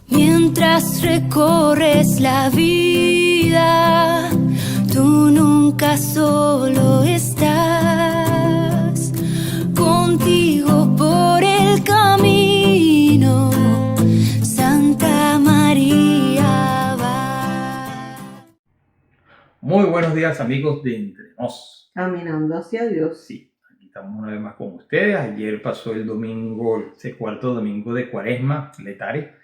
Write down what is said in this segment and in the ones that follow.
Mientras recorres la vida, tú nunca solo estás. Contigo por el camino, Santa María va. Muy buenos días, amigos de Entre Nos. Caminando hacia Dios. Sí, aquí estamos una vez más con ustedes. Ayer pasó el domingo, el cuarto domingo de Cuaresma, Letare.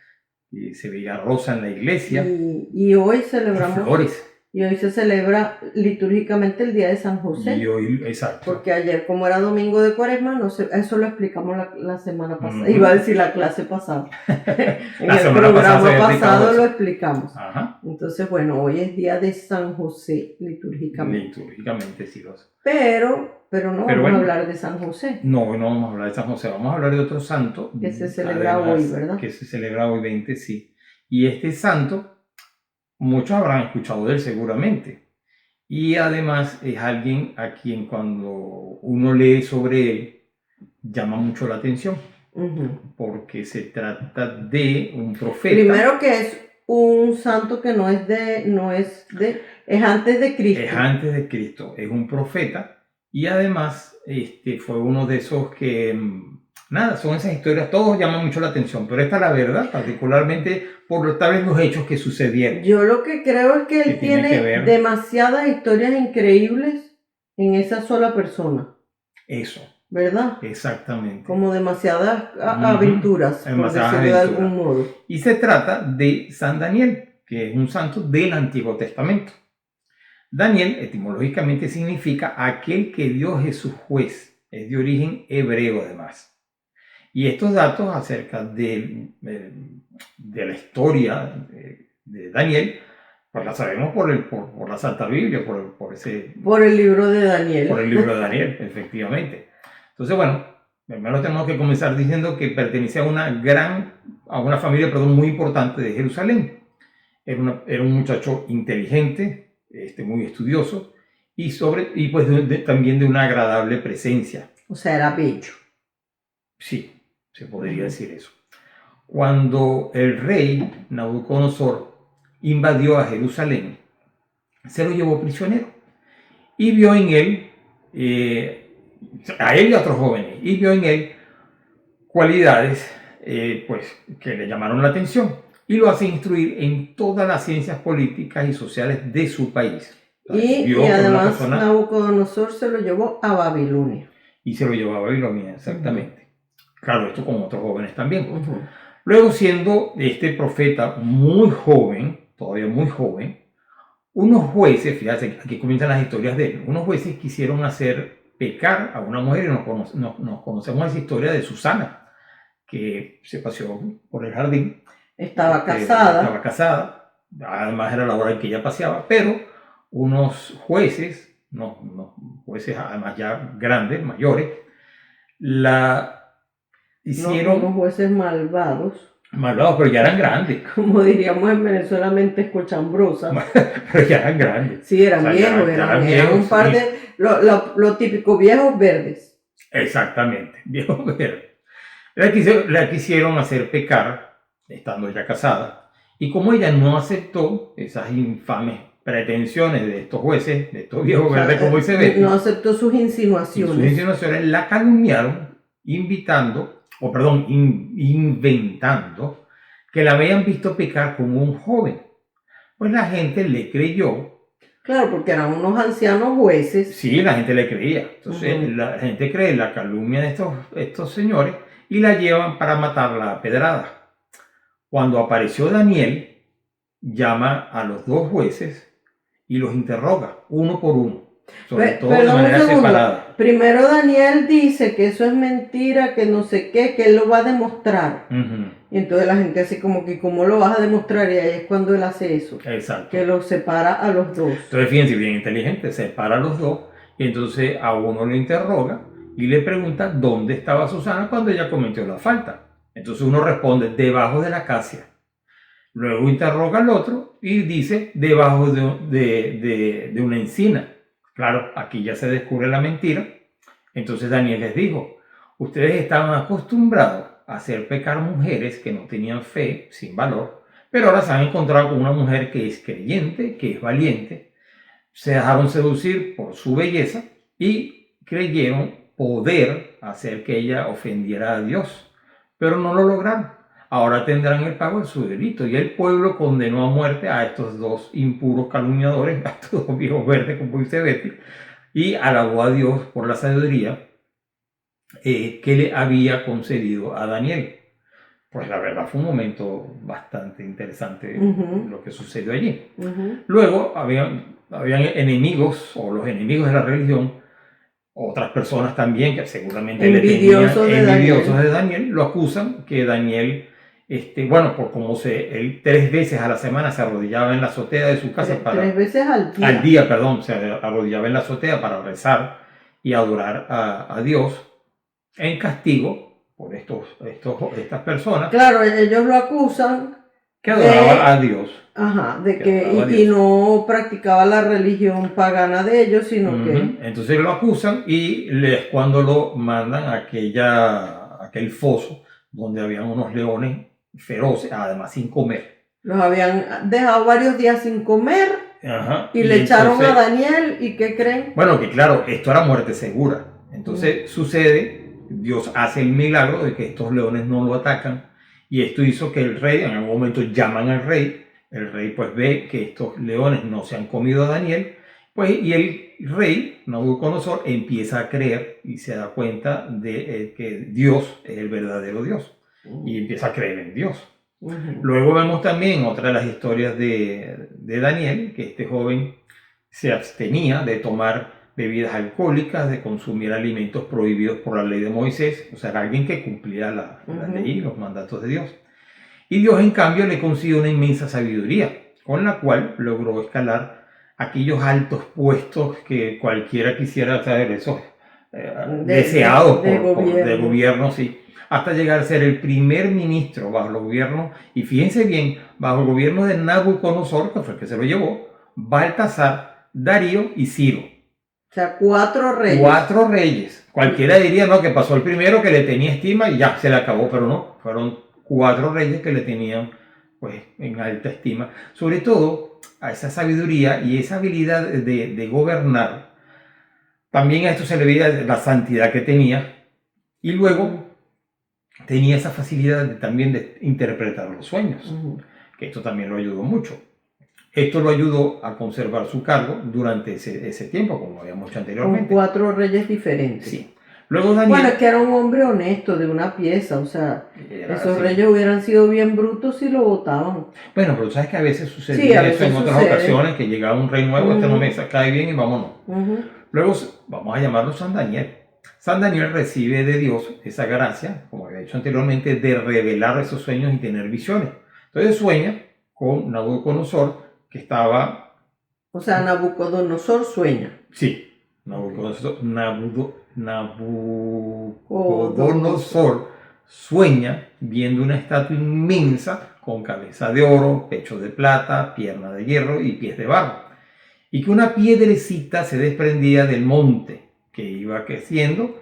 Y se veía rosa en la iglesia. Y hoy celebramos. Flores. Y hoy se celebra litúrgicamente el día de San José. Y hoy, exacto. Porque ayer, como era domingo de Cuaresma, no sé, eso lo explicamos la semana pasada. Iba a decir la clase pasada. En el programa pasado lo explicamos. Ajá. Entonces, bueno, hoy es día de San José litúrgicamente. Litúrgicamente, sí. Pero no vamos a hablar de San José. No, hoy no vamos a hablar de San José. Vamos a hablar de otro santo. Que se celebra hoy, ¿verdad? Que se celebra hoy 20, sí. Y este santo, muchos habrán escuchado de él seguramente. Y además es alguien a quien cuando uno lee sobre él, llama mucho la atención. Porque se trata de un profeta. Primero que es un santo que es antes de Cristo. Es antes de Cristo, es un profeta. Y además fue uno de esos que, son esas historias, todos llaman mucho la atención, pero esta es la verdad, particularmente por tal vez los hechos que sucedieron. Yo lo que creo es que él tiene demasiadas historias increíbles en esa sola persona. Eso. ¿Verdad? Exactamente. Como demasiadas aventuras, por decirlo de algún modo. Y se trata de San Daniel, que es un santo del Antiguo Testamento. Daniel, etimológicamente, significa aquel que Dios es su juez. Es de origen hebreo, además. Y estos datos acerca de la historia de Daniel, pues la sabemos por la Santa Biblia, por el libro de Daniel. Por el libro de Daniel, efectivamente. Entonces, bueno, primero tenemos que comenzar diciendo que pertenece a una familia muy importante de Jerusalén. Era un muchacho inteligente, muy estudioso y pues también de una agradable presencia. O sea, era bello. Sí, se podría decir eso. Cuando el rey Nabucodonosor invadió a Jerusalén, se lo llevó prisionero y vio en él, a él y a otros jóvenes, y vio en él cualidades pues, que le llamaron la atención. Y lo hace instruir en todas las ciencias políticas y sociales de su país. Y además Nabucodonosor se lo llevó a Babilonia. Y se lo llevó a Babilonia, exactamente. Claro, esto con otros jóvenes también. Luego, siendo este profeta muy joven, todavía muy joven, unos jueces, fíjate, aquí comienzan las historias de él, unos jueces quisieron hacer pecar a una mujer, y nos conocemos esa historia de Susana, que se paseó por el jardín. Estaba casada, además era la hora en que ella paseaba, pero unos jueces, jueces además ya grandes, mayores, la hicieron... unos jueces malvados, pero ya eran grandes. Como diríamos en Venezuela, mentes cochambrosas. Pero ya eran grandes. Sí, eran viejos, eran un par de... Lo típico, viejos verdes. Exactamente, viejos verdes. La quisieron hacer pecar, estando ya casada, y como ella no aceptó esas infames pretensiones de estos jueces, de estos viejos verdes, como dice Betty, no aceptó sus insinuaciones. La calumniaron, inventando que la habían visto pecar con un joven. Pues la gente le creyó. Claro, porque eran unos ancianos jueces. Sí, la gente le creía. Entonces la gente cree la calumnia de estos señores y la llevan para matarla a pedrada. Cuando apareció Daniel, llama a los dos jueces y los interroga uno por uno, sobre todo de manera separada. Primero Daniel dice que eso es mentira, que no sé qué, que él lo va a demostrar. Y entonces la gente así como que, ¿cómo lo vas a demostrar? Y ahí es cuando él hace eso. Exacto. Que los separa a los dos. Entonces fíjense, bien inteligente, separa a los dos y entonces a uno lo interroga y le pregunta dónde estaba Susana cuando ella cometió la falta. Entonces uno responde, debajo de la acacia. Luego interroga al otro y dice, debajo de una encina. Claro, aquí ya se descubre la mentira. Entonces Daniel les dijo, ustedes estaban acostumbrados a hacer pecar mujeres que no tenían fe, sin valor, pero ahora se han encontrado con una mujer que es creyente, que es valiente, se dejaron seducir por su belleza y creyeron poder hacer que ella ofendiera a Dios, pero no lo lograron. Ahora tendrán el pago de su delito. Y el pueblo condenó a muerte a estos dos impuros calumniadores, a estos dos viejos verdes, como dice Betty, y alabó a Dios por la sabiduría que le había concedido a Daniel. Pues la verdad fue un momento bastante interesante lo que sucedió allí. Luego habían enemigos, o los enemigos de la religión, otras personas también que seguramente envidiosos de Daniel, lo acusan que Daniel, bueno, por como él 3 veces a la semana se arrodillaba en la azotea de su casa 3 veces al día. Al día, perdón, se arrodillaba en la azotea para rezar y adorar a Dios en castigo por estas personas. Claro, ellos lo acusan que adoraba a Dios. Ajá, y no practicaba la religión pagana de ellos, sino que... Entonces lo acusan y cuando lo mandan a aquel foso donde habían unos leones feroces, además sin comer. Los habían dejado varios días sin comer. Ajá, y le echaron a Daniel, ¿y qué creen? Bueno, que claro, esto era muerte segura. Entonces sucede, Dios hace el milagro de que estos leones no lo atacan. Y esto hizo que el rey, en algún momento llaman al rey, el rey pues ve que estos leones no se han comido a Daniel, pues, y el rey, Nabucodonosor, empieza a creer y se da cuenta de que Dios es el verdadero Dios, y empieza a creer en Dios. Luego vemos también otra de las historias de Daniel, que este joven se abstenía de tomar bebidas alcohólicas, de consumir alimentos prohibidos por la ley de Moisés, o sea, era alguien que cumplía la ley y los mandatos de Dios. Y Dios, en cambio, le concedió una inmensa sabiduría, con la cual logró escalar aquellos altos puestos que cualquiera quisiera saber, esos deseados de gobierno, sí, hasta llegar a ser el primer ministro bajo el gobierno, y fíjense bien, bajo el gobierno de Nabucodonosor, que fue el que se lo llevó, Baltasar, Darío y Ciro. O sea, 4 reyes. 4 reyes. Cualquiera diría, no, que pasó el primero que le tenía estima y ya se le acabó, pero no. Fueron 4 reyes que le tenían pues en alta estima. Sobre todo a esa sabiduría y esa habilidad de gobernar. También a esto se le veía la santidad que tenía. Y luego tenía esa facilidad también de interpretar los sueños. Que esto también lo ayudó mucho. Esto lo ayudó a conservar su cargo durante ese tiempo, como habíamos dicho anteriormente. Con 4 reyes diferentes. Sí. Luego Daniel... Bueno, es que era un hombre honesto, de una pieza, o sea, esos reyes hubieran sido bien brutos si lo votaban. Bueno, pero sabes que a veces sucedía eso en otras ocasiones, que llegaba un rey nuevo, este no me cae bien y vámonos. Luego vamos a llamarlo San Daniel. San Daniel recibe de Dios esa gracia, como había dicho anteriormente, de revelar esos sueños y tener visiones. Entonces sueña con Nabucodonosor, que estaba... O sea, Nabucodonosor sueña. Sí, Nabucodonosor sueña viendo una estatua inmensa con cabeza de oro, pecho de plata, pierna de hierro y pies de barro. Y que una piedrecita se desprendía del monte, que iba creciendo,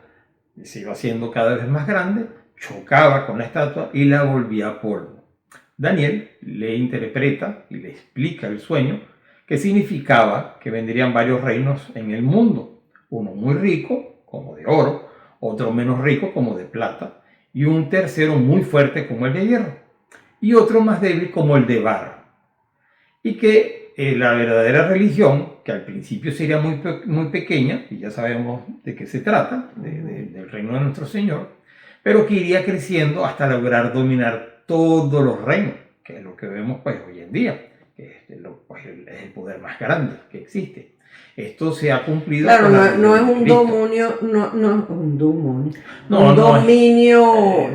se iba haciendo cada vez más grande, chocaba con la estatua y la volvía polvo. Daniel le interpreta y le explica el sueño, que significaba que vendrían varios reinos en el mundo, uno muy rico, como de oro, otro menos rico, como de plata, y un tercero muy fuerte, como el de hierro, y otro más débil, como el de barro. Y que la verdadera religión, que al principio sería muy pequeña, y ya sabemos de qué se trata, del reino de nuestro Señor, pero que iría creciendo hasta lograr dominar todos los reinos, que es lo que vemos pues hoy en día, que es el poder más grande que existe. Esto se ha cumplido. Claro, no es un dominio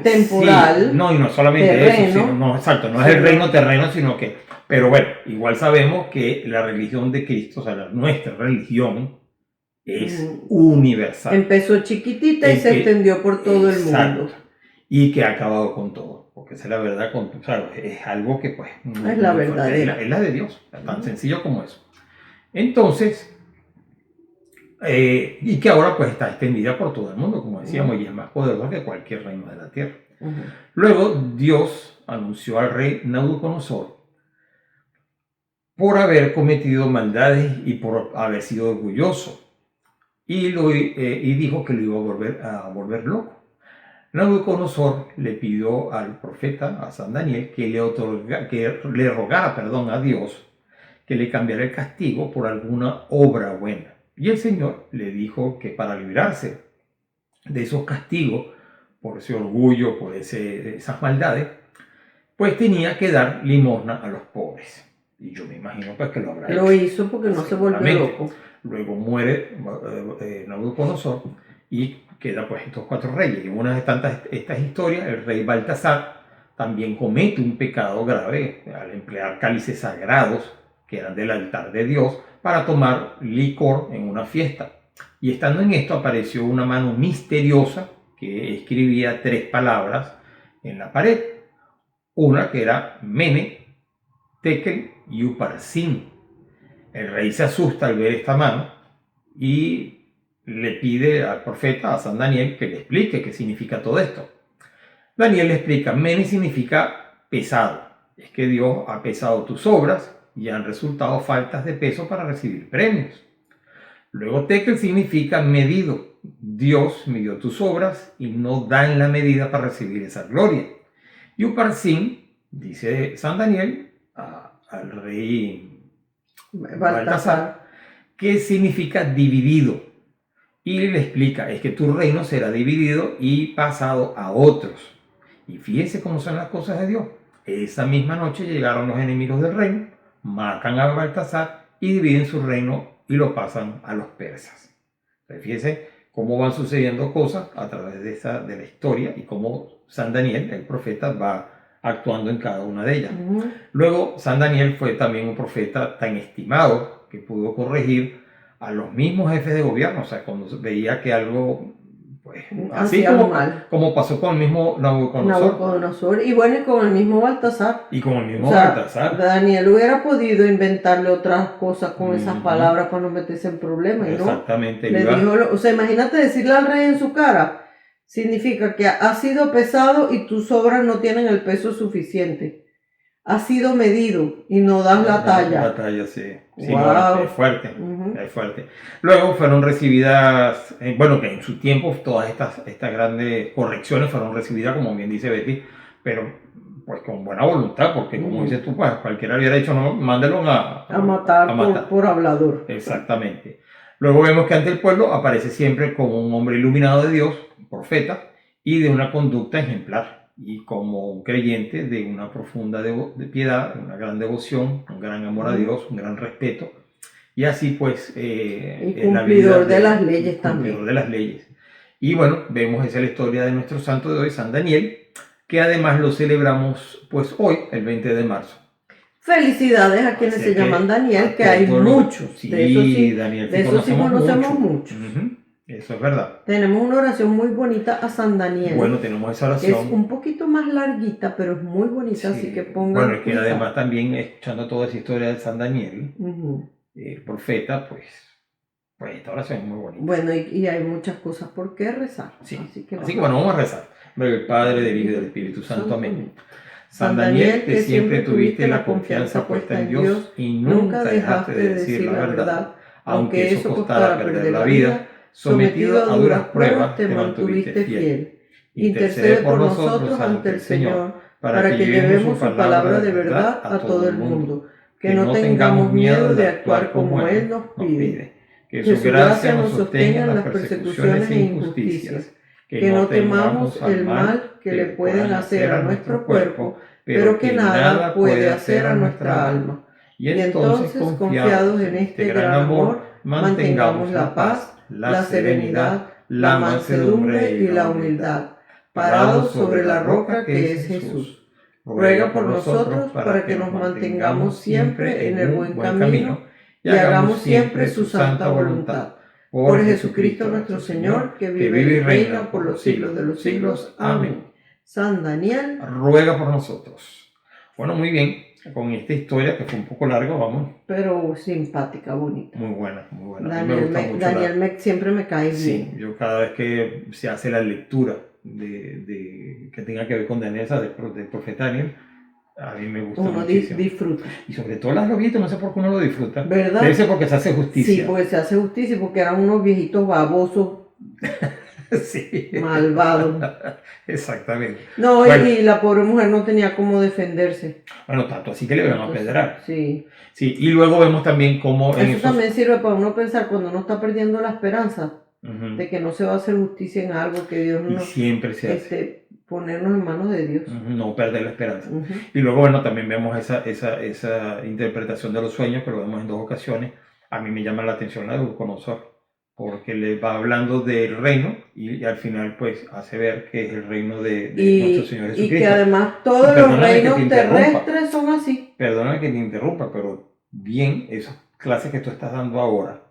temporal. Sí, no, y no solamente terreno, eso, no es el reino terreno, sino que, pero bueno, igual sabemos que la religión de Cristo, o sea, nuestra religión es universal. Empezó chiquitita y se extendió por todo el mundo. Y que ha acabado con todo, porque esa es la verdad, es algo que pues... Es la verdadera. Es la de Dios, tan sencillo como eso. Entonces, y que ahora pues está extendida por todo el mundo, como decíamos, y es más poderosa que cualquier reino de la tierra. Luego Dios anunció al rey Nabucodonosor por haber cometido maldades y por haber sido orgulloso, y dijo que lo iba a volver loco. Nabucodonosor le pidió al profeta, a San Daniel, que le rogara a Dios que le cambiara el castigo por alguna obra buena. Y el Señor le dijo que para librarse de esos castigos, por ese orgullo, por esas maldades, pues tenía que dar limosna a los pobres. Y yo me imagino pues que lo habrá hecho. Lo hizo porque no se volvió loco. Luego muere Nabucodonosor y queda pues estos 4 reyes. Y en una de estas historias, el rey Baltasar también comete un pecado grave al emplear cálices sagrados que eran del altar de Dios para tomar licor en una fiesta. Y estando en esto apareció una mano misteriosa que escribía 3 palabras en la pared. Una que era Mene, Tekel y Uparsin. El rey se asusta al ver esta mano y le pide al profeta, a San Daniel, que le explique qué significa todo esto. Daniel le explica: Mene significa pesado. Es que Dios ha pesado tus obras y han resultado faltas de peso para recibir premios. Luego Tekel significa medido. Dios midió tus obras y no dan la medida para recibir esa gloria. Y Uparsin, dice San Daniel al rey Baltasar, que significa dividido. Y le explica: es que tu reino será dividido y pasado a otros. Y fíjese cómo son las cosas de Dios. Esa misma noche llegaron los enemigos del reino, matan a Baltasar y dividen su reino y lo pasan a los persas. Entonces, fíjese cómo van sucediendo cosas a través de la historia y cómo San Daniel, el profeta, va actuando en cada una de ellas. Luego, San Daniel fue también un profeta tan estimado que pudo corregir a los mismos jefes de gobierno. O sea, cuando veía que algo, pues, así como pasó con el mismo Nabucodonosor. Y bueno, y con el mismo Baltasar. Baltasar. Daniel hubiera podido inventarle otras cosas con esas palabras para no meterse en problemas, ¿no? Exactamente. Le dijo, o sea, imagínate decirle al rey en su cara: significa que has sido pesado y tus obras no tienen el peso suficiente. Has sido medido y no das la talla. La talla, sí. Wow. No, es fuerte, es fuerte. Luego fueron recibidas, bueno, que en su tiempo todas estas grandes correcciones fueron recibidas, como bien dice Betty, pero pues con buena voluntad, porque como dices tú, pues cualquiera hubiera dicho: no, mándelo a matar. Por hablador. Exactamente. Luego vemos que ante el pueblo aparece siempre como un hombre iluminado de Dios, profeta, y de una conducta ejemplar, y como un creyente de una profunda piedad, una gran devoción, un gran amor a Dios, un gran respeto, y así pues y cumplidor de las leyes también. Cumplidor de las leyes. Y bueno, vemos esa es la historia de nuestro santo de hoy, San Daniel, que además lo celebramos pues hoy, el 20 de marzo. Felicidades a quienes se llaman Daniel, que hay muchos. Sí, de eso sí, Daniel, de eso sí conocemos muchos. Eso es verdad. Tenemos una oración muy bonita a San Daniel. Bueno, tenemos esa oración. Es un poquito más larguita, pero es muy bonita, sí. Así que pongan. Bueno, es que además también escuchando toda esa historia de San Daniel, el profeta, pues esta oración es muy bonita. Bueno, y hay muchas cosas por qué rezar. Sí. Así que bueno, vamos a rezar. El Padre, del Hijo y del Espíritu Santo. Amén. San Daniel, que siempre tuviste la confianza puesta en Dios y nunca dejaste de decir la verdad, aunque eso costara perder la vida, sometido a duras pruebas te mantuviste fiel. Intercede por nosotros ante el Señor, para que llevemos su palabra de verdad a todo el mundo, que no tengamos miedo de actuar como Él nos pide, que su gracia nos sostenga en las persecuciones e injusticias, que no temamos el mal que le pueden hacer a nuestro cuerpo, pero que nada puede hacer a nuestra alma. Y entonces, confiados en este gran amor, mantengamos la paz, la serenidad, la mansedumbre y la humildad, parados sobre la roca que es Jesús. Ruega por nosotros para que nos mantengamos siempre en el buen camino y hagamos siempre su santa voluntad. Por Jesucristo nuestro Señor, que vive y reina por los siglos de los siglos. Amén. San Daniel, ruega por nosotros. Bueno, muy bien. con esta historia que fue un poco larga, vamos. Pero simpática, bonita. Muy buena, muy buena. A mí me gusta mucho Daniel siempre me cae bien. Sí, yo cada vez que se hace la lectura que tenga que ver con Daniel, del profeta Daniel, a mí me gusta muchísimo. Disfruta. Y sobre todo las lobitas, no sé por qué uno lo disfruta. ¿Verdad? Debe ser porque se hace justicia. Sí, porque se hace justicia, porque eran unos viejitos babosos. Sí. Malvados. Exactamente. No, bueno, y la pobre mujer no tenía cómo defenderse. Bueno, tanto así que le van a apedrear. Sí. Sí, y luego vemos también cómo... Eso también sirve para uno pensar cuando uno está perdiendo la esperanza de que no se va a hacer justicia en algo, que Dios no... siempre se hace. Ponernos en manos de Dios. No perder la esperanza. Y luego, bueno, también vemos esa interpretación de los sueños, que lo vemos en 2 ocasiones. A mí me llama la atención la de Nabucodonosor, porque le va hablando del reino y al final pues hace ver que es el reino de nuestro Señor Jesucristo. Y que además todos los reinos terrestres son así. Perdóname que te interrumpa, pero bien, esas clases que tú estás dando ahora,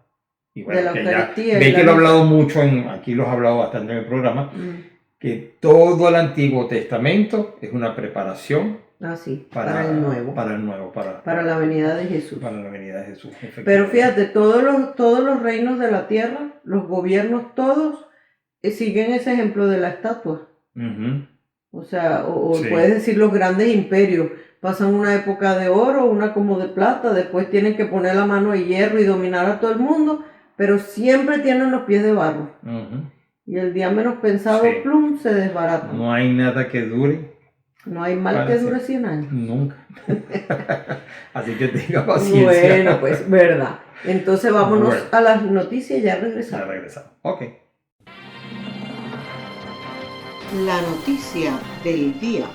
y bueno, de la que Eucaristía, ve que lo he hablado mucho, aquí los he hablado bastante en el programa, que todo el Antiguo Testamento es una preparación para el nuevo. Para la venida de Jesús. Para la venida de Jesús. Pero fíjate, todos los reinos de la tierra, los gobiernos todos, siguen ese ejemplo de la estatua. O sea, sí. Puedes decir los grandes imperios, pasan una época de oro, una como de plata, después tienen que poner la mano de hierro y dominar a todo el mundo, pero siempre tienen los pies de barro. Y el día menos pensado, plum, se desbarata. No hay nada que dure. No hay mal que dure 100 años. Nunca. Así que tenga paciencia. Bueno, pues, verdad. Entonces vámonos a las noticias y ya regresamos. Ya regresamos. Ok. La noticia del día.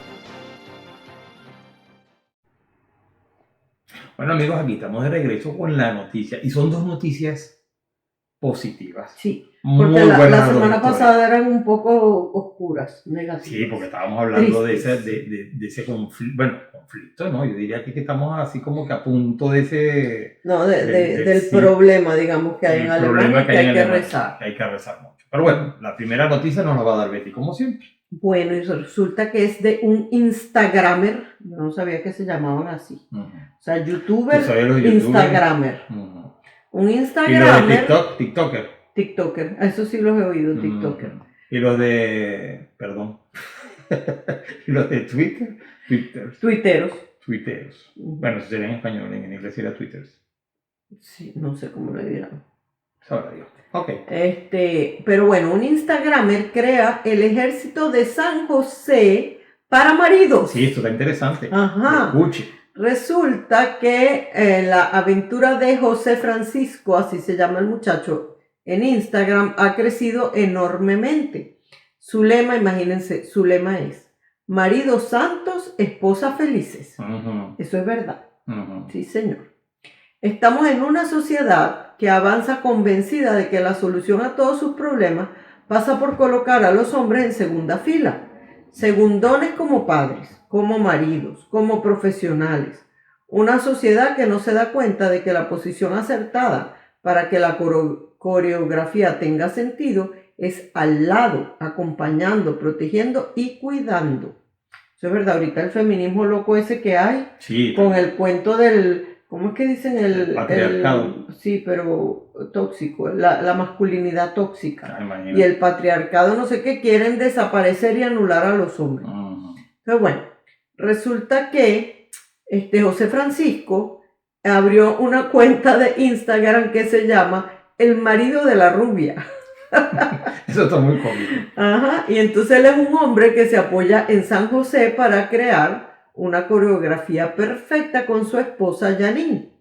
Bueno, amigos, aquí estamos de regreso con la noticia. Y son 2 noticias positivas. Sí. Porque la semana pasada eran un poco oscuras, negativas. Sí, porque estábamos hablando de ese conflicto. Bueno, conflicto, ¿no? Yo diría que estamos así como que a punto de ese... No, del problema, digamos, que hay en Alemania, que hay que rezar. Que hay que rezar mucho. Pero bueno, la primera noticia nos la va a dar Betty, como siempre. Bueno, y resulta que es de un Instagramer. Yo no sabía que se llamaban así. O sea, youtuber, Instagramer. Un Instagramer... ¿Y los de TikToker? TikToker, eso sí los he oído, TikToker. Y los de... Perdón. ¿Y los de Twitter? Twitteros. Bueno, eso sería en español, en inglés sería Twitters. Sí, no sé cómo lo dirán. Sabrá Dios. Ok. Pero bueno, un Instagramer crea el ejército de San José para maridos. Sí, esto está interesante. Ajá. Escuche. Resulta que la aventura de José Francisco, así se llama el muchacho, en Instagram ha crecido enormemente. Su lema, imagínense, su lema es maridos santos, esposas felices. Eso es verdad. Sí, señor. Estamos en una sociedad que avanza convencida de que la solución a todos sus problemas pasa por colocar a los hombres en segunda fila, segundones como padres, como maridos, como profesionales. Una sociedad que no se da cuenta de que la posición acertada para que la coreografía tenga sentido es al lado, acompañando, protegiendo y cuidando. Eso es verdad, ahorita el feminismo loco ese que hay, con el cuento del, ¿cómo es que dicen? El patriarcado. Sí, pero tóxico, la masculinidad tóxica. Y el patriarcado, no sé qué, quieren desaparecer y anular a los hombres. Pero bueno, resulta que José Francisco abrió una cuenta de Instagram que se llama El marido de la rubia. Eso está muy cómico. Ajá, y entonces él es un hombre que se apoya en San José para crear una coreografía perfecta con su esposa Janine.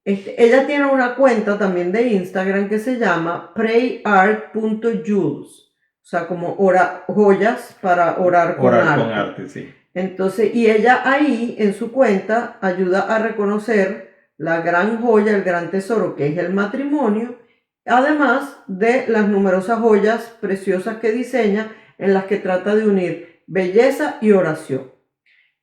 Ella tiene una cuenta también de Instagram que se llama prayart.jules, o sea, como joyas para orar con arte. Sí. Entonces, y ella ahí en su cuenta ayuda a reconocer la gran joya, el gran tesoro que es el matrimonio, además de las numerosas joyas preciosas que diseña, en las que trata de unir belleza y oración.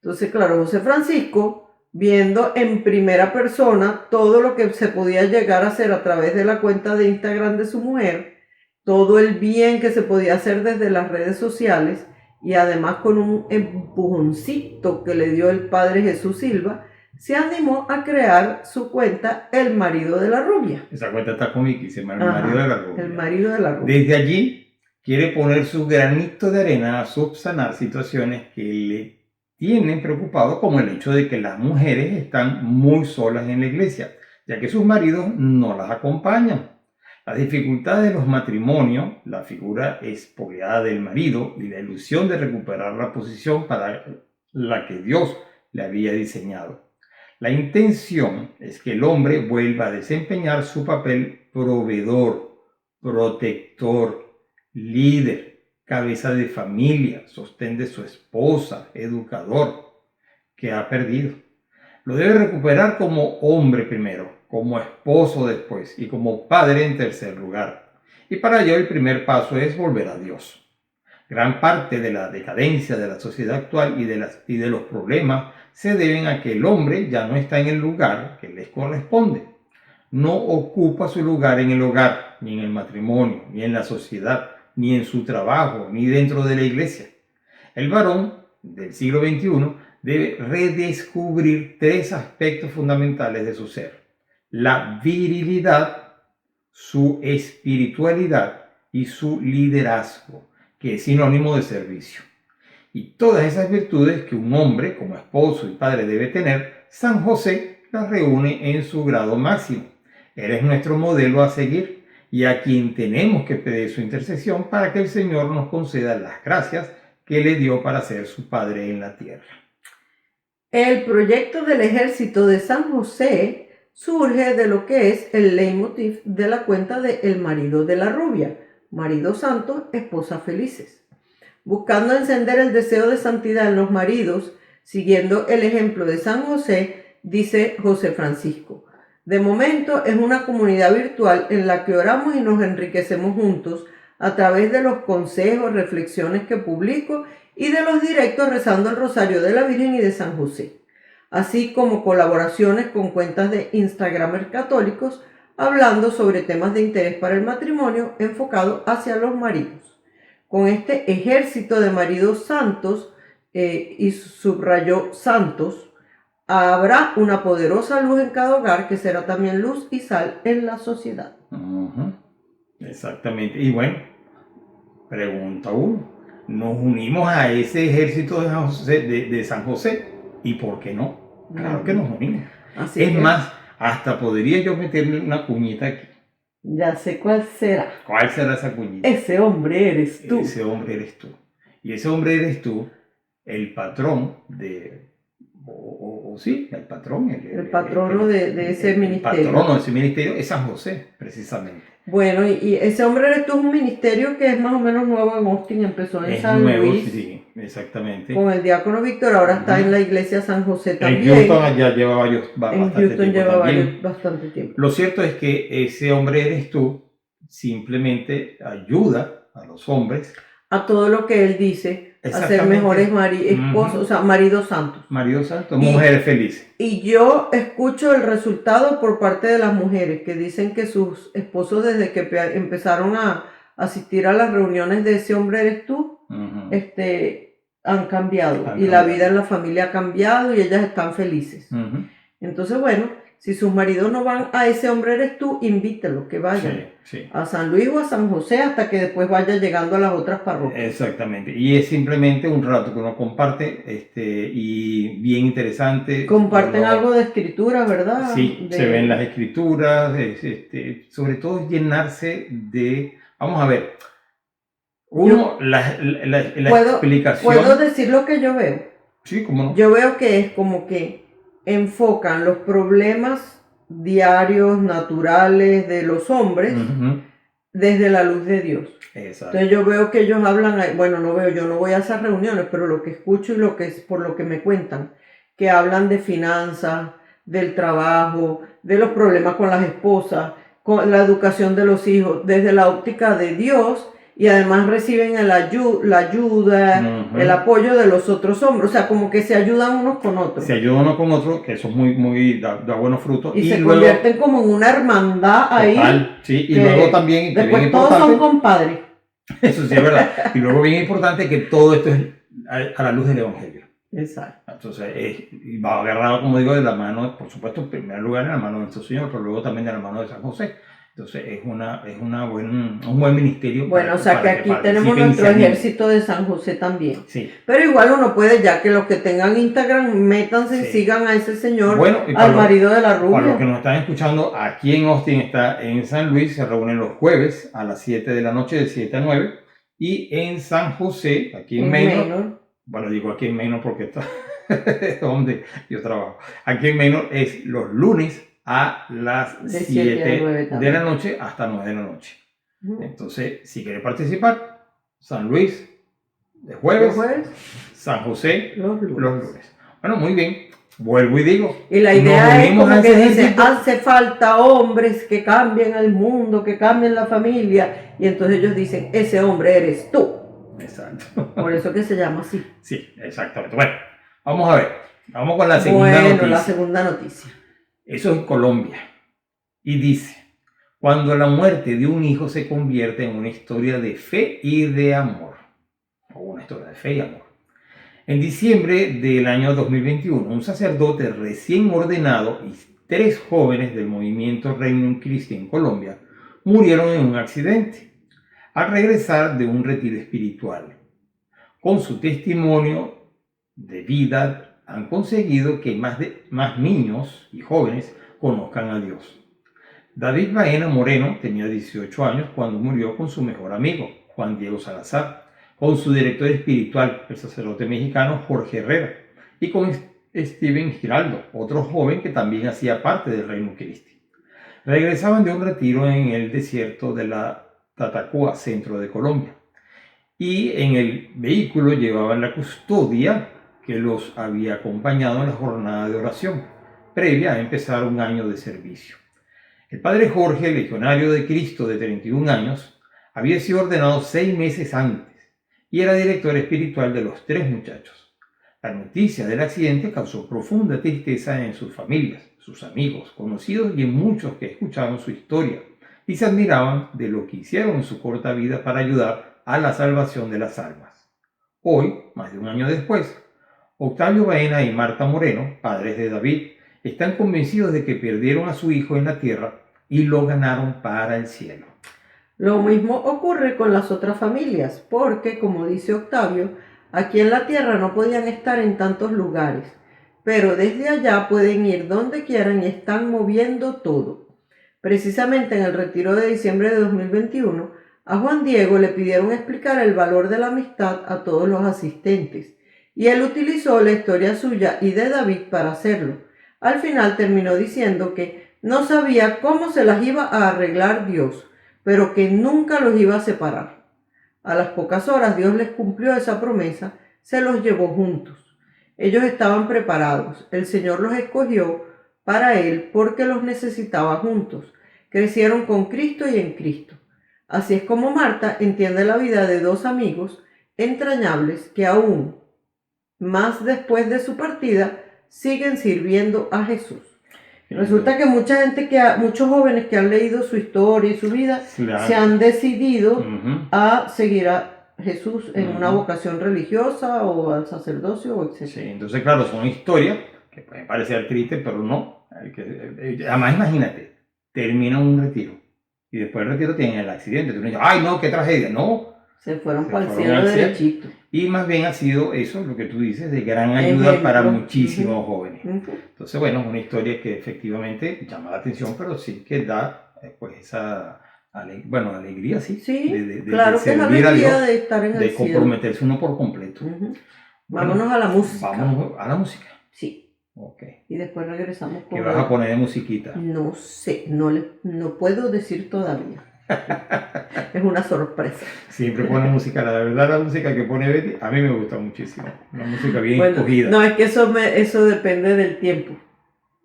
Entonces, claro, José Francisco, viendo en primera persona todo lo que se podía llegar a hacer a través de la cuenta de Instagram de su mujer, todo el bien que se podía hacer desde las redes sociales, y además con un empujoncito que le dio el padre Jesús Silva, se animó a crear su cuenta El Marido de la Rubia. Esa cuenta está con Vicky, se llama El Marido de la Rubia. El Marido de la Rubia. Desde allí quiere poner su granito de arena a subsanar situaciones que le tienen preocupado, como el hecho de que las mujeres están muy solas en la iglesia, ya que sus maridos no las acompañan. Las dificultades de los matrimonios, la figura expoliada del marido y la ilusión de recuperar la posición para la que Dios le había diseñado. La intención es que el hombre vuelva a desempeñar su papel proveedor, protector, líder, cabeza de familia, sostén de su esposa, educador, que ha perdido. Lo debe recuperar como hombre primero, como esposo después y como padre en tercer lugar. Y para ello el primer paso es volver a Dios. Gran parte de la decadencia de la sociedad actual y de los problemas se deben a que el hombre ya no está en el lugar que les corresponde. No ocupa su lugar en el hogar, ni en el matrimonio, ni en la sociedad, ni en su trabajo, ni dentro de la iglesia. El varón del siglo XXI debe redescubrir tres aspectos fundamentales de su ser: la virilidad, su espiritualidad y su liderazgo, que es sinónimo de servicio. Y todas esas virtudes que un hombre como esposo y padre debe tener, San José las reúne en su grado máximo. Él es nuestro modelo a seguir y a quien tenemos que pedir su intercesión para que el Señor nos conceda las gracias que le dio para ser su Padre en la tierra. El proyecto del ejército de San José surge de lo que es el leitmotiv de la cuenta de El Marido de la Rubia, marido santo, esposa felices. Buscando encender el deseo de santidad en los maridos, siguiendo el ejemplo de San José, dice José Francisco: de momento es una comunidad virtual en la que oramos y nos enriquecemos juntos a través de los consejos, reflexiones que publico y de los directos rezando el Rosario de la Virgen y de San José, así como colaboraciones con cuentas de Instagramers católicos hablando sobre temas de interés para el matrimonio enfocado hacia los maridos. Con este ejército de maridos santos, y subrayó santos, habrá una poderosa luz en cada hogar que será también luz y sal en la sociedad. Exactamente. Y bueno, pregunta uno, ¿nos unimos a ese ejército de San José? ¿Y por qué no? Claro que nos unimos. Así es más, hasta podría yo meterle una cuñita aquí. Ya sé cuál será. ¿Cuál será esa cuñita? Ese hombre eres tú. Ese hombre eres tú. Y ese hombre eres tú, el patrón de... sí, el patrón. El patrono de ese ministerio. El patrono de ese ministerio es San José, precisamente. Bueno, y ese hombre eres tú es un ministerio que es más o menos nuevo en Austin, empezó en San Luis. Sí, exactamente. Con el diácono Víctor, ahora está en la iglesia San José también. En Houston ya lleva bastante tiempo. Lo cierto es que ese hombre eres tú simplemente ayuda a los hombres a todo lo que él dice, a ser mejores esposos, o sea, maridos santos. Maridos santos, mujeres felices. Y yo escucho el resultado por parte de las mujeres que dicen que sus esposos, desde que empezaron a asistir a las reuniones de ese hombre eres tú, han cambiado. Y la vida en la familia ha cambiado y ellas están felices. Entonces, bueno, si sus maridos no van a ese hombre eres tú, invítelos que vayan a San Luis o a San José hasta que después vaya llegando a las otras parroquias. Exactamente. Y es simplemente un rato que uno comparte y bien interesante. Comparten algo de escritura, ¿verdad? Sí, se ven las escrituras, sobre todo llenarse de... Vamos a ver. La explicación... ¿Puedo decir lo que yo veo? Sí, cómo no. Yo veo que es como que enfocan los problemas diarios, naturales de los hombres desde la luz de Dios. Exacto. Entonces yo veo que ellos hablan, yo no voy a esas reuniones, pero lo que escucho y lo que es por lo que me cuentan, que hablan de finanzas, del trabajo, de los problemas con las esposas, con la educación de los hijos, desde la óptica de Dios. Y además reciben la ayuda, el apoyo de los otros hombres. O sea, como que se ayudan unos con otros. Se ayudan unos con otros, que eso es da buenos frutos. Y se luego, convierten como en una hermandad ahí. Sí, y luego también... Después todos son compadres. Eso sí es verdad. Y luego bien importante que todo esto es a la luz del Evangelio. Exacto. Entonces, y va agarrado, como digo, de la mano, por supuesto, en primer lugar en la mano de nuestro Señor, pero luego también de la mano de San José. Entonces, es un buen ministerio. Bueno, o sea que aquí tenemos nuestro ejército de San José también. Sí. Pero igual uno puede, ya que los que tengan Instagram, métanse y sigan a ese señor, bueno, al marido de la rubia. Para los que nos están escuchando, aquí en Austin está en San Luis, se reúnen los jueves a las 7 de la noche, de 7 a 9. Y en San José, aquí en Manor, bueno, digo aquí en Manor porque está donde yo trabajo. Aquí en Manor es los lunes a las 7 de la noche hasta 9 de la noche. Entonces, si quiere participar, San Luis de jueves, San José los lunes. Bueno, muy bien. Vuelvo y digo. Y la idea es como que dice, hace falta hombres que cambien el mundo, que cambien la familia. Y entonces ellos dicen, ese hombre eres tú. Exacto. Por eso que se llama así. Sí, exactamente. Bueno, vamos a ver. Vamos con la segunda noticia. La segunda noticia. Eso es Colombia. Y dice, cuando la muerte de un hijo se convierte en una historia de fe y de amor. O una historia de fe y amor. En diciembre del año 2021, un sacerdote recién ordenado y 3 jóvenes del movimiento Regnum Christi en Colombia murieron en un accidente al regresar de un retiro espiritual. Con su testimonio de vida han conseguido que más niños y jóvenes conozcan a Dios. David Baena Moreno tenía 18 años cuando murió con su mejor amigo, Juan Diego Salazar, con su director espiritual, el sacerdote mexicano Jorge Herrera, y con Steven Giraldo, otro joven que también hacía parte del Reino Christi. Regresaban de un retiro en el desierto de la Tatacoa, centro de Colombia, y en el vehículo llevaban la custodia que los había acompañado en la jornada de oración, previa a empezar un año de servicio. El padre Jorge, legionario de Cristo de 31 años, había sido ordenado 6 meses antes y era director espiritual de los 3 muchachos. La noticia del accidente causó profunda tristeza en sus familias, sus amigos, conocidos y en muchos que escucharon su historia y se admiraban de lo que hicieron en su corta vida para ayudar a la salvación de las almas. Hoy, más de un año después, Octavio Baena y Marta Moreno, padres de David, están convencidos de que perdieron a su hijo en la tierra y lo ganaron para el cielo. Lo mismo ocurre con las otras familias, porque, como dice Octavio, aquí en la tierra no podían estar en tantos lugares, pero desde allá pueden ir donde quieran y están moviendo todo. Precisamente en el retiro de diciembre de 2021, a Juan Diego le pidieron explicar el valor de la amistad a todos los asistentes, y él utilizó la historia suya y de David para hacerlo. Al final terminó diciendo que no sabía cómo se las iba a arreglar Dios, pero que nunca los iba a separar. A las pocas horas Dios les cumplió esa promesa, se los llevó juntos. Ellos estaban preparados, el Señor los escogió para Él porque los necesitaba juntos. Crecieron con Cristo y en Cristo. Así es como Marta entiende la vida de 2 amigos entrañables que aún más después de su partida siguen sirviendo a Jesús. Resulta que muchos jóvenes que han leído su historia y su vida se han decidido a seguir a Jesús en una vocación religiosa o al sacerdocio, etc. Sí, entonces claro, son historias que pueden parecer tristes, pero no. Además, imagínate, termina un retiro y después del retiro tienen el accidente. Tú dices, ¡ay no, qué tragedia! No, se fueron para el cielo derechito. Y más bien ha sido eso, lo que tú dices, de gran ayuda para muchísimos jóvenes. Entonces, bueno, es una historia que efectivamente llama la atención, pero sí que da pues esa alegría, sí. Claro que es la alegría de estar en el cielo. De comprometerse uno por completo. Vámonos a la música. Vamos a la música. Sí. Okay. Y después regresamos con... ¿Qué vas a poner de musiquita? No sé, no puedo decir todavía. Es una sorpresa. Siempre pone música, la verdad la música que pone Betty a mí me gusta muchísimo, una música bien escogida. No, es que eso depende del tiempo.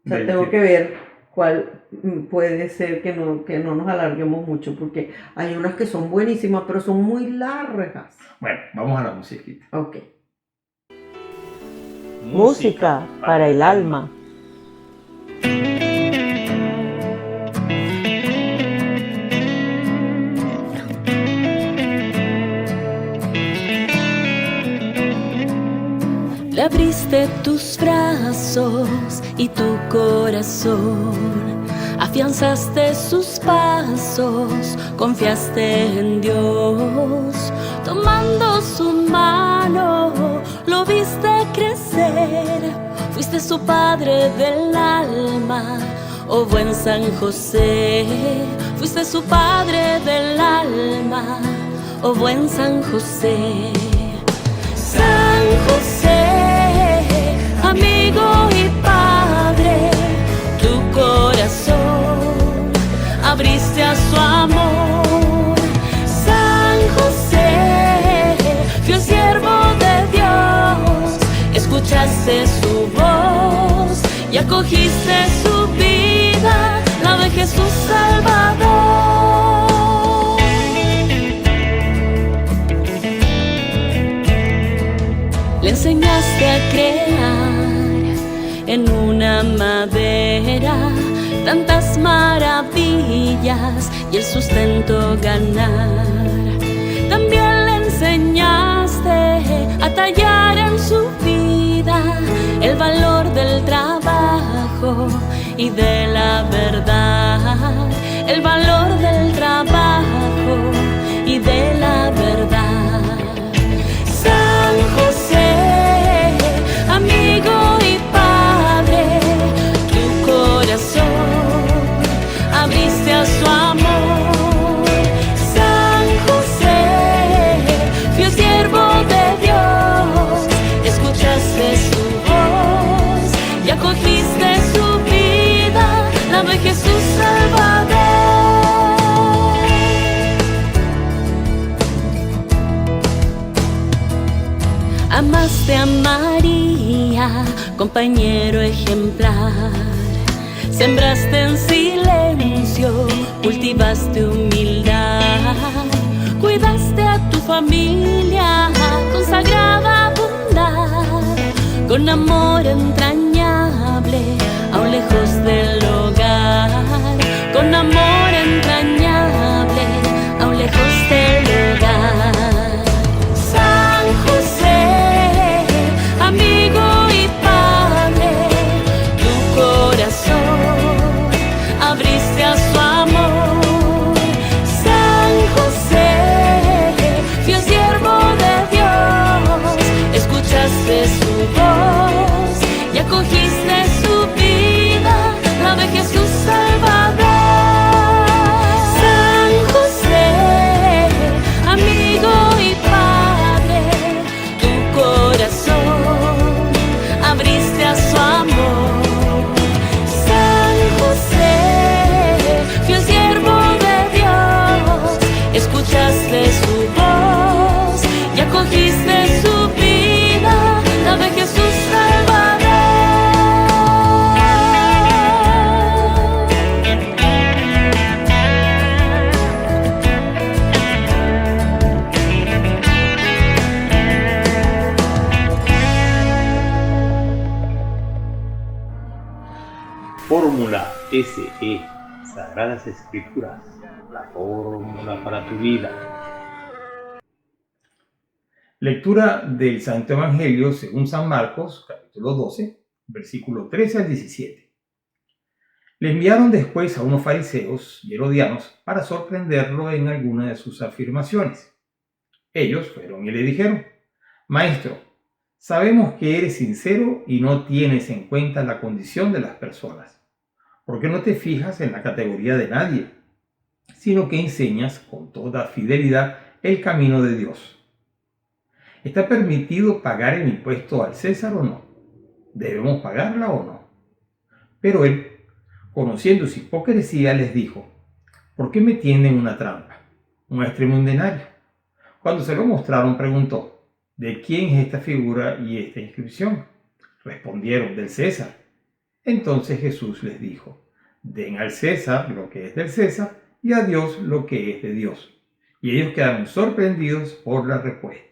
O sea, tengo que ver cuál puede ser que no nos alarguemos mucho, porque hay unas que son buenísimas, pero son muy largas. Bueno, vamos a la musiquita. Ok. Música para el alma. Le abriste tus brazos y tu corazón, afianzaste sus pasos, confiaste en Dios. Tomando su mano, lo viste crecer, fuiste su padre del alma, oh buen San José. Fuiste su padre del alma, oh buen San José. San José, amigo y padre, tu corazón abriste a su amor. San José, fiel siervo de Dios, escuchaste su voz y acogiste su vida, la de Jesús Salvador. Le enseñaste a crear en una madera tantas maravillas y el sustento ganar. También le enseñaste a tallar en su vida el valor del trabajo y de la verdad, el valor del trabajo y de la verdad. San José, amigo y padre, tu corazón abriste a su amor. San José, fiel siervo de Dios, escuchaste su voz y acogiste su vida, la de Jesús Salvador. Amaste a María, compañero ejemplar. Sembraste en silencio, cultivaste humildad. Cuidaste a tu familia con sagrada bondad, con amor entrañable, aún lejos del hogar. Con amor entrañable, aún lejos del hogar. San José, amigo y padre, tu corazón abriste a su amor. San José, fiel siervo de Dios, escuchaste su voz y acogiste su vida, la de Jesús Salvador. San José, amigo y padre, tu corazón abriste a su amor. San José, fiel siervo de Dios, escuchaste su voz y acogiste su vida, la de Jesús Salvador. Fórmula SE, Sagradas Escrituras, la fórmula para tu vida. Lectura del Santo Evangelio según San Marcos, capítulo 12, versículo 13 al 17. Le enviaron después a unos fariseos y herodianos para sorprenderlo en alguna de sus afirmaciones. Ellos fueron y le dijeron: Maestro, sabemos que eres sincero y no tienes en cuenta la condición de las personas, porque no te fijas en la categoría de nadie, sino que enseñas con toda fidelidad el camino de Dios. ¿Está permitido pagar el impuesto al César o no? ¿Debemos pagarla o no? Pero él, conociendo su hipocresía, les dijo: ¿por qué me tienden una trampa? Muéstreme un denario. Cuando se lo mostraron, preguntó: ¿de quién es esta figura y esta inscripción? Respondieron: del César. Entonces Jesús les dijo: den al César lo que es del César y a Dios lo que es de Dios. Y ellos quedaron sorprendidos por la respuesta.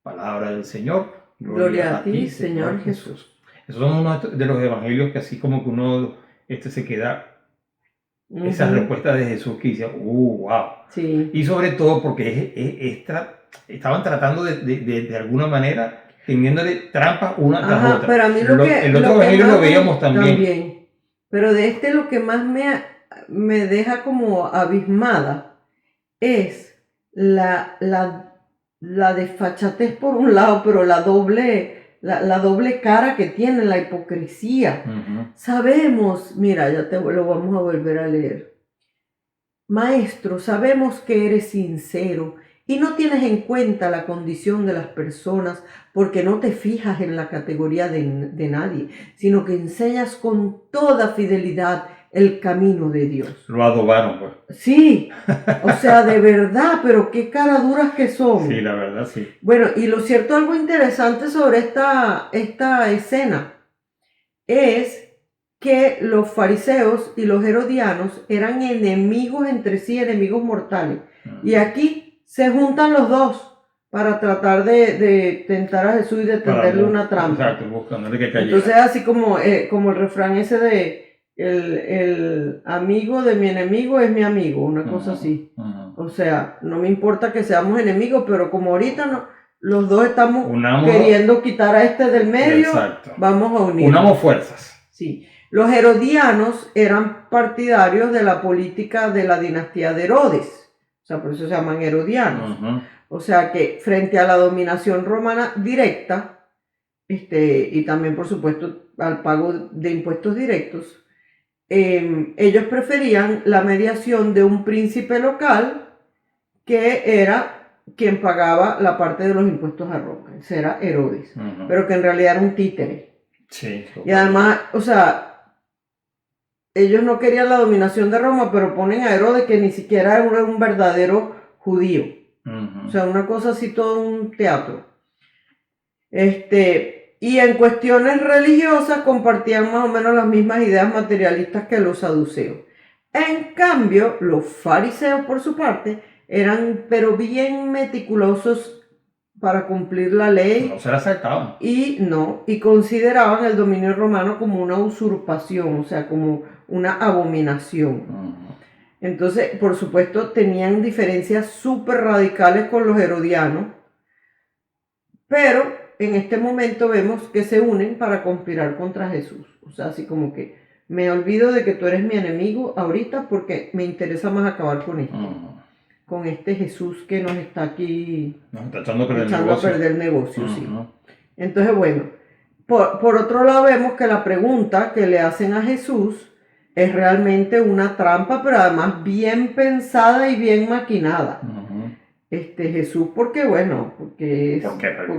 Palabra del Señor. Gloria a ti, Señor Jesús. Esos son uno de los evangelios que así como que uno se queda, esa respuesta de Jesús que dice: wow. Sí. Y sobre todo porque estaban tratando de alguna manera teniéndole trampas una tras Ajá, otra. pero a mí el otro evangelio lo veíamos también. Pero de este lo que más me deja como abismada es la desfachatez por un lado, pero la doble cara que tiene, la hipocresía. Sabemos, mira, lo vamos a volver a leer. Maestro, sabemos que eres sincero y no tienes en cuenta la condición de las personas porque no te fijas en la categoría de nadie, sino que enseñas con toda fidelidad el camino de Dios. Lo adobaron, pues. Sí, o sea, de verdad, pero qué cara duras que son. Sí, la verdad, sí. Bueno, y lo cierto, algo interesante sobre esta escena es que los fariseos y los herodianos eran enemigos entre sí, enemigos mortales. Y aquí se juntan los dos para tratar de tentar a Jesús y de tenderle una trampa. Exacto, buscándole que cayera. Entonces, así como el refrán ese de el amigo de mi enemigo es mi amigo, una cosa así. O sea, no me importa que seamos enemigos, pero como ahorita no, los dos estamos queriendo quitar a este del medio, exacto, vamos a unirnos. Unamos fuerzas. Sí. Los herodianos eran partidarios de la política de la dinastía de Herodes. O sea, por eso se llaman herodianos. O sea que frente a la dominación romana directa, y también por supuesto al pago de impuestos directos, ellos preferían la mediación de un príncipe local que era quien pagaba la parte de los impuestos a Roma. Ese era Herodes, pero que en realidad era un títere. Sí. Y además, o sea, ellos no querían la dominación de Roma, pero ponen a Herodes que ni siquiera era un verdadero judío. O sea, una cosa así, todo un teatro. Y en cuestiones religiosas compartían más o menos las mismas ideas materialistas que los saduceos. En cambio, los fariseos, por su parte, eran pero bien meticulosos para cumplir la ley. No se la saltaban. Y consideraban el dominio romano como una usurpación, o sea, como una abominación. Entonces, por supuesto, tenían diferencias súper radicales con los herodianos, pero en este momento vemos que se unen para conspirar contra Jesús. O sea, así como que me olvido de que tú eres mi enemigo ahorita porque me interesa más acabar con esto. Con este Jesús que nos está aquí echando a perder el negocio. Sí. Entonces, bueno, por otro lado vemos que la pregunta que le hacen a Jesús es realmente una trampa, pero además bien pensada y bien maquinada. Jesús, porque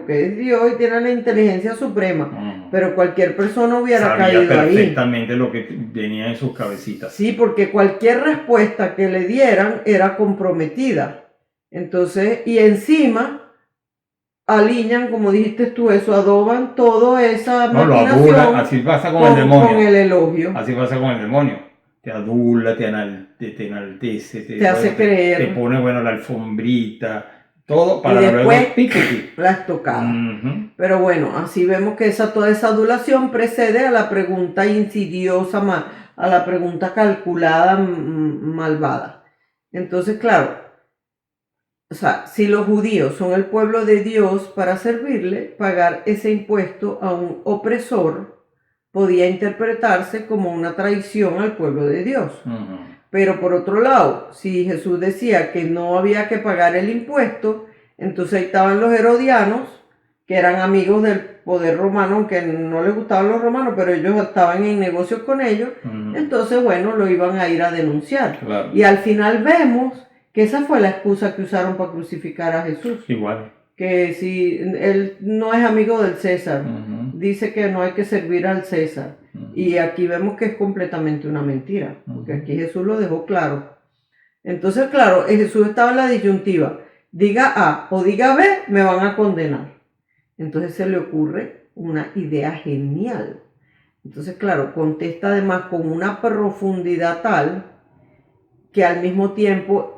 es Dios y tiene la inteligencia suprema, pero cualquier persona hubiera caído ahí. Sabía perfectamente lo que venía en sus cabecitas. Sí, porque cualquier respuesta que le dieran era comprometida. Entonces, y encima alinean, como dijiste tú, eso, adoban toda esa maquinación. Lo adulan, así pasa con el demonio. Con el elogio. Así pasa con el demonio. Te adula, te enaltece, te hace creer. Te pone, la alfombrita, todo para y después luego la estocada. Pero bueno, así vemos que toda esa adulación precede a la pregunta insidiosa, a la pregunta calculada, malvada. Entonces, claro, o sea, si los judíos son el pueblo de Dios para servirle, pagar ese impuesto a un opresor podía interpretarse como una traición al pueblo de Dios. Pero por otro lado, si Jesús decía que no había que pagar el impuesto, entonces ahí estaban los herodianos, que eran amigos del poder romano, aunque no les gustaban los romanos, pero ellos estaban en negocios con ellos, entonces lo iban a ir a denunciar. Claro. Y al final vemos que esa fue la excusa que usaron para crucificar a Jesús. Igual. Que si él no es amigo del César, dice que no hay que servir al César. Y aquí vemos que es completamente una mentira, porque aquí Jesús lo dejó claro. Entonces, claro, Jesús estaba en la disyuntiva, diga A o diga B, me van a condenar. Entonces se le ocurre una idea genial. Entonces, claro, contesta además con una profundidad tal que al mismo tiempo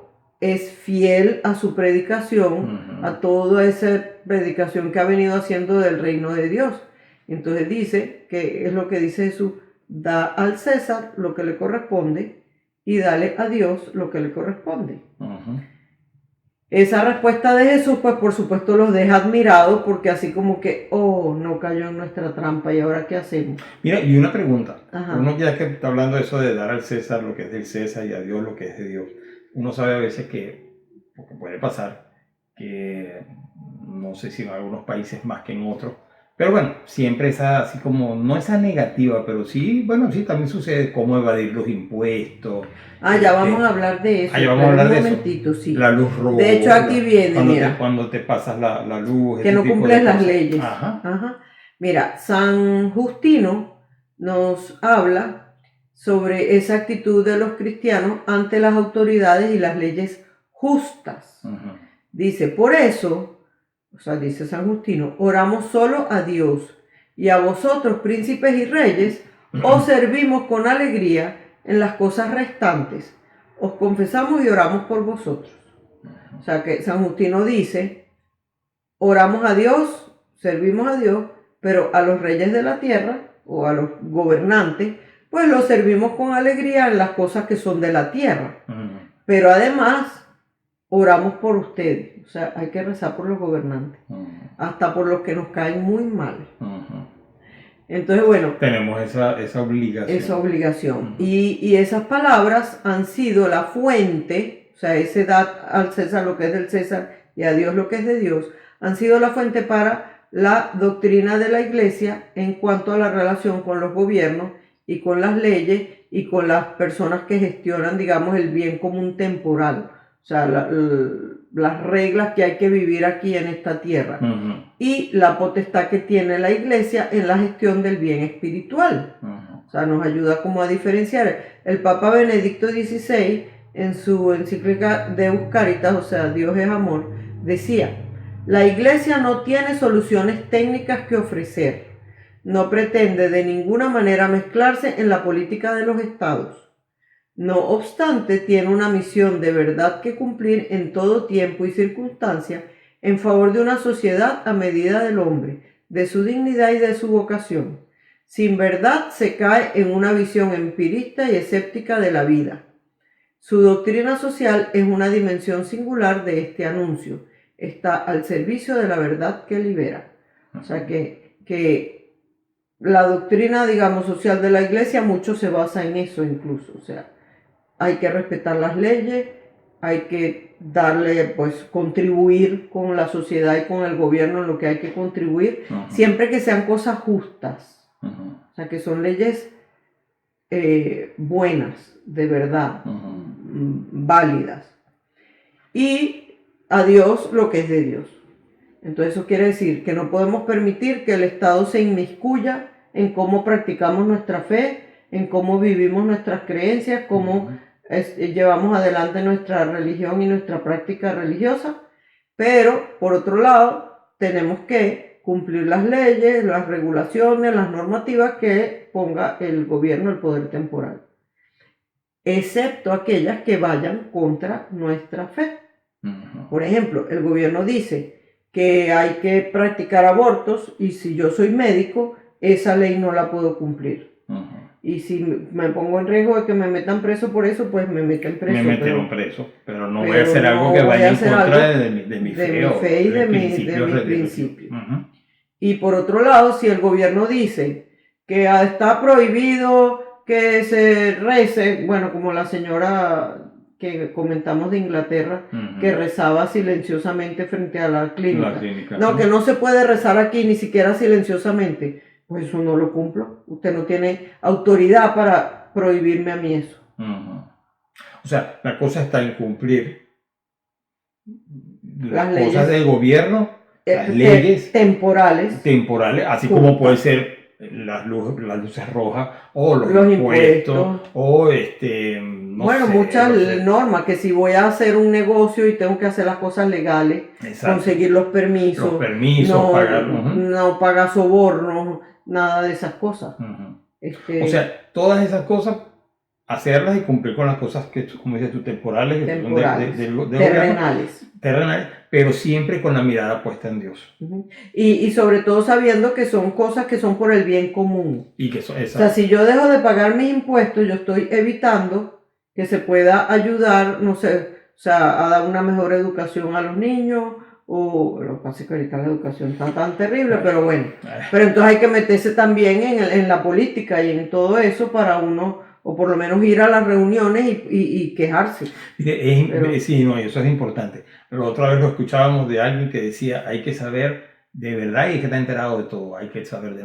es fiel a su predicación, a toda esa predicación que ha venido haciendo del reino de Dios. Entonces dice, que es lo que dice Jesús, da al César lo que le corresponde y dale a Dios lo que le corresponde. esa respuesta de Jesús, pues por supuesto los deja admirados, porque así como que, oh, no cayó en nuestra trampa, ¿y ahora qué hacemos? Mira, y una pregunta. Ajá. Uno ya que está hablando de eso de dar al César lo que es del César y a Dios lo que es de Dios, uno sabe a veces que, porque puede pasar, que no sé si en algunos países más que en otros, pero bueno, siempre esa, así como, no esa negativa, pero sí, bueno, sí, también sucede cómo evadir los impuestos. Ya vamos a hablar de eso. Ya vamos a hablar de eso. Un momentito, sí. La luz roja. De hecho, aquí viene, mira. Cuando te pasas la luz. Que no cumples las leyes. Ajá. Ajá. Mira, San Justino nos habla sobre esa actitud de los cristianos ante las autoridades y las leyes justas. Ajá. Dice, por eso, o sea, dice San Justino, oramos solo a Dios, y a vosotros, príncipes y reyes, os servimos con alegría en las cosas restantes. Os confesamos y oramos por vosotros. O sea que San Justino dice, oramos a Dios, servimos a Dios, pero a los reyes de la tierra o a los gobernantes, pues los servimos con alegría en las cosas que son de la tierra. Pero además oramos por ustedes. O sea, hay que rezar por los gobernantes, hasta por los que nos caen muy mal. Entonces, bueno, tenemos esa obligación. Esa obligación. Y esas palabras han sido la fuente, o sea, ese dar al César lo que es del César y a Dios lo que es de Dios, han sido la fuente para la doctrina de la Iglesia en cuanto a la relación con los gobiernos y con las leyes y con las personas que gestionan, digamos, el bien común temporal. O sea, las reglas que hay que vivir aquí en esta tierra. Y la potestad que tiene la Iglesia en la gestión del bien espiritual. O sea, nos ayuda como a diferenciar. El Papa Benedicto XVI, en su encíclica Deus Caritas, o sea, Dios es amor, decía, la Iglesia no tiene soluciones técnicas que ofrecer. No pretende de ninguna manera mezclarse en la política de los estados. No obstante, tiene una misión de verdad que cumplir en todo tiempo y circunstancia en favor de una sociedad a medida del hombre, de su dignidad y de su vocación. Sin verdad se cae en una visión empirista y escéptica de la vida. Su doctrina social es una dimensión singular de este anuncio. Está al servicio de la verdad que libera. O sea que la doctrina, digamos, social de la Iglesia mucho se basa en eso incluso. O sea, hay que respetar las leyes, hay que darle, pues, contribuir con la sociedad y con el gobierno en lo que hay que contribuir, siempre que sean cosas justas. O sea, que son leyes buenas, de verdad, válidas. Y a Dios lo que es de Dios. Entonces eso quiere decir que no podemos permitir que el Estado se inmiscuya en cómo practicamos nuestra fe, en cómo vivimos nuestras creencias, cómo llevamos adelante nuestra religión y nuestra práctica religiosa, pero por otro lado tenemos que cumplir las leyes, las regulaciones, las normativas que ponga el gobierno, el poder temporal, excepto aquellas que vayan contra nuestra fe. Por ejemplo, el gobierno dice que hay que practicar abortos y si yo soy médico, esa ley no la puedo cumplir. Y si me pongo en riesgo de que me metan preso por eso, pues me meten preso. Me metieron preso, pero no voy a hacer algo que vaya en contra de mi fe y de mi principio. Y por otro lado, si el gobierno dice que está prohibido que se rece, bueno, como la señora que comentamos de Inglaterra, que rezaba silenciosamente frente a la clínica. No, que no se puede rezar aquí ni siquiera silenciosamente. Pues eso no lo cumplo. Usted no tiene autoridad para prohibirme a mí eso. O sea, la cosa está en cumplir las leyes, cosas del gobierno, las leyes temporales, así como puede ser las luces rojas o los impuestos o bueno, muchas normas, que si voy a hacer un negocio y tengo que hacer las cosas legales, conseguir los permisos, no pagar sobornos, nada de esas cosas. O sea, todas esas cosas, hacerlas y cumplir con las cosas que, como dices tú, temporales terrenales, pero siempre con la mirada puesta en Dios. Y sobre todo sabiendo que son cosas que son por el bien común. Y que o sea, si yo dejo de pagar mis impuestos, yo estoy evitando que se pueda ayudar, no sé, o sea, a dar una mejor educación a los niños, o lo que pasa es que ahorita la educación está tan terrible, pero bueno. Pero entonces hay que meterse también en la política y en todo eso para uno, o por lo menos ir a las reuniones y quejarse. Sí, no, eso es importante. Pero otra vez lo escuchábamos de alguien que decía, hay que saber de verdad y hay que estar enterado de todo. Hay que saber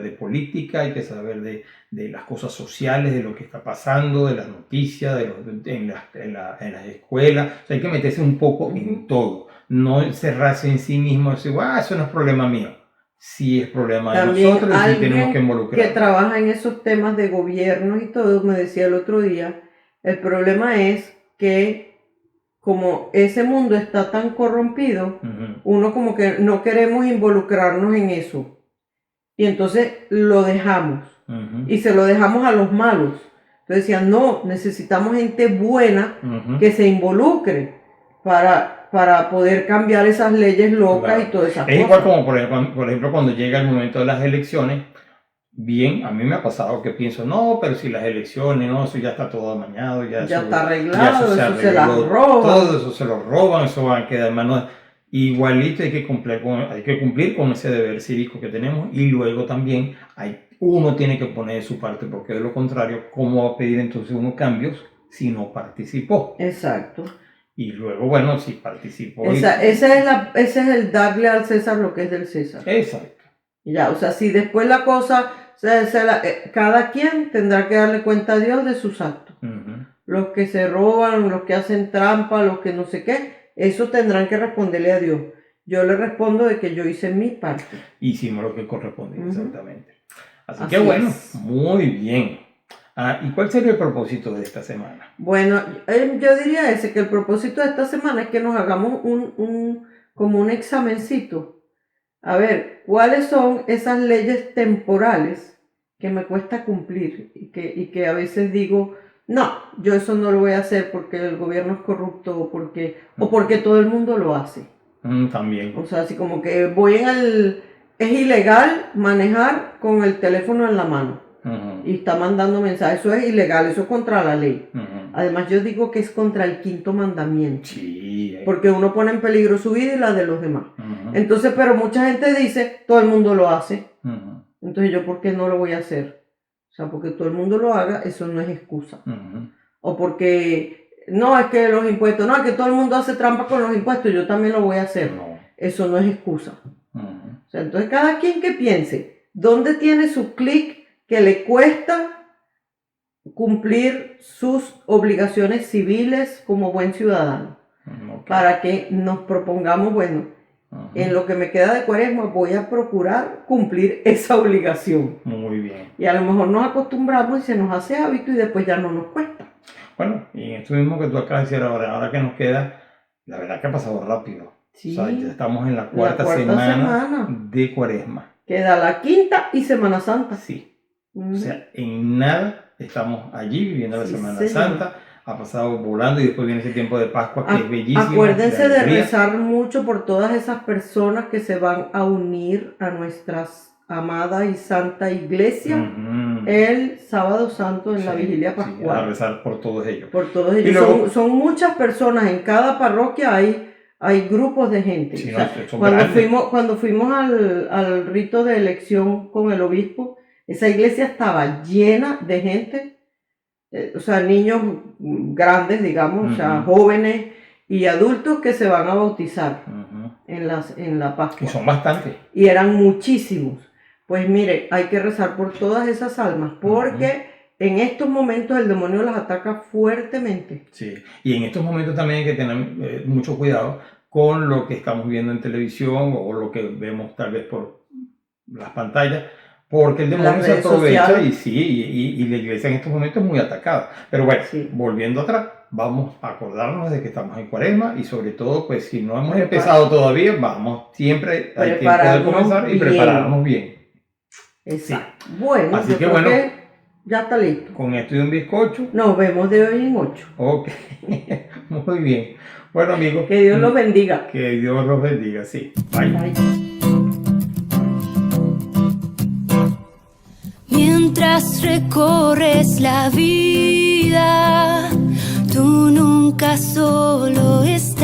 de política, hay que saber de las cosas sociales, de lo que está pasando, de las noticias, en las escuelas. O sea, hay que meterse un poco en todo. No encerrarse en sí mismo y decir, eso no es problema mío. Sí es problema de También nosotros y sí tenemos que involucrar. Que trabaja en esos temas de gobierno y todo, me decía el otro día, el problema es que como ese mundo está tan corrompido, uno como que no queremos involucrarnos en eso. Y entonces lo dejamos. Y se lo dejamos a los malos. Entonces decían, no, necesitamos gente buena que se involucre para poder cambiar esas leyes locas y todas esas cosas. Es igual como, por ejemplo, cuando llega el momento de las elecciones, bien, a mí me ha pasado que pienso, no, pero si las elecciones, no, eso ya está todo amañado, ya está arreglado, eso se las roban. Todo eso se lo roban, eso va a quedar en manos. Igualito hay que cumplir con ese deber cívico que tenemos y luego también uno tiene que poner de su parte, porque de lo contrario, ¿cómo va a pedir entonces unos cambios si no participó? Exacto. Y luego, bueno, si participó... Ese es el darle al César lo que es del César. Exacto. Ya, o sea, si después la cosa, cada quien tendrá que darle cuenta a Dios de sus actos. Los que se roban, los que hacen trampa, los que no sé qué, eso tendrán que responderle a Dios. Yo le respondo de que yo hice mi parte. Hicimos lo que corresponde, exactamente. Así que bueno, muy bien. ¿Y cuál sería el propósito de esta semana? Bueno, yo diría que el propósito de esta semana es que nos hagamos como un examencito. A ver, ¿cuáles son esas leyes temporales que me cuesta cumplir? Y que a veces digo, no, yo eso no lo voy a hacer porque el gobierno es corrupto o porque todo el mundo lo hace. También. O sea, así como que es ilegal manejar con el teléfono en la mano. Y está mandando mensajes, eso es ilegal, eso es contra la ley. Además yo digo que es contra el 5º mandamiento, porque uno pone en peligro su vida y la de los demás. Entonces, pero mucha gente dice, todo el mundo lo hace. Entonces yo, ¿por qué no lo voy a hacer? O sea, porque todo el mundo lo haga, eso no es excusa. O porque, no, es que los impuestos, no, es que todo el mundo hace trampa con los impuestos, yo también lo voy a hacer. Eso no es excusa. O sea, entonces cada quien que piense, ¿dónde tiene su clic que le cuesta cumplir sus obligaciones civiles como buen ciudadano? Para que nos propongamos, bueno, en lo que me queda de Cuaresma voy a procurar cumplir esa obligación. Muy bien. Y a lo mejor nos acostumbramos y se nos hace hábito y después ya no nos cuesta. Bueno, y en esto mismo que tú acabas de decir ahora que nos queda, la verdad que ha pasado rápido. Sí. O sea, ya estamos en la cuarta semana de Cuaresma. Queda la 5ª y Semana Santa. Sí. O sea, en nada estamos allí viviendo la Semana Santa. Ha pasado volando y después viene ese tiempo de Pascua que es bellísimo. Acuérdense de rezar mucho por todas esas personas que se van a unir a nuestra amada y santa iglesia el sábado santo en la vigilia pascual. A rezar por todos ellos. Por todos ellos. Luego, son muchas personas, en cada parroquia hay grupos de gente. Sí, o sea, cuando fuimos al rito de elección con el obispo, esa iglesia estaba llena de gente, o sea, niños grandes, digamos, o sea, jóvenes y adultos que se van a bautizar en la Pascua. Y son bastantes. Y eran muchísimos. Pues mire, hay que rezar por todas esas almas, porque en estos momentos el demonio las ataca fuertemente. Sí, y en estos momentos también hay que tener mucho cuidado con lo que estamos viendo en televisión o lo que vemos tal vez por las pantallas, porque el demonio se aprovecha y la iglesia en estos momentos es muy atacada. Pero bueno, volviendo atrás, vamos a acordarnos de que estamos en Cuaresma y sobre todo, pues si no hemos empezado todavía, siempre hay tiempo de comenzar y prepararnos bien. Exacto. Bueno, así que bueno, ya está listo. Con esto y un bizcocho. Nos vemos de hoy en 8. Ok, muy bien. Bueno, amigos. Que Dios los bendiga. Que Dios los bendiga, sí. Bye. Bye. Mientras recorres la vida, tú nunca nunca solo es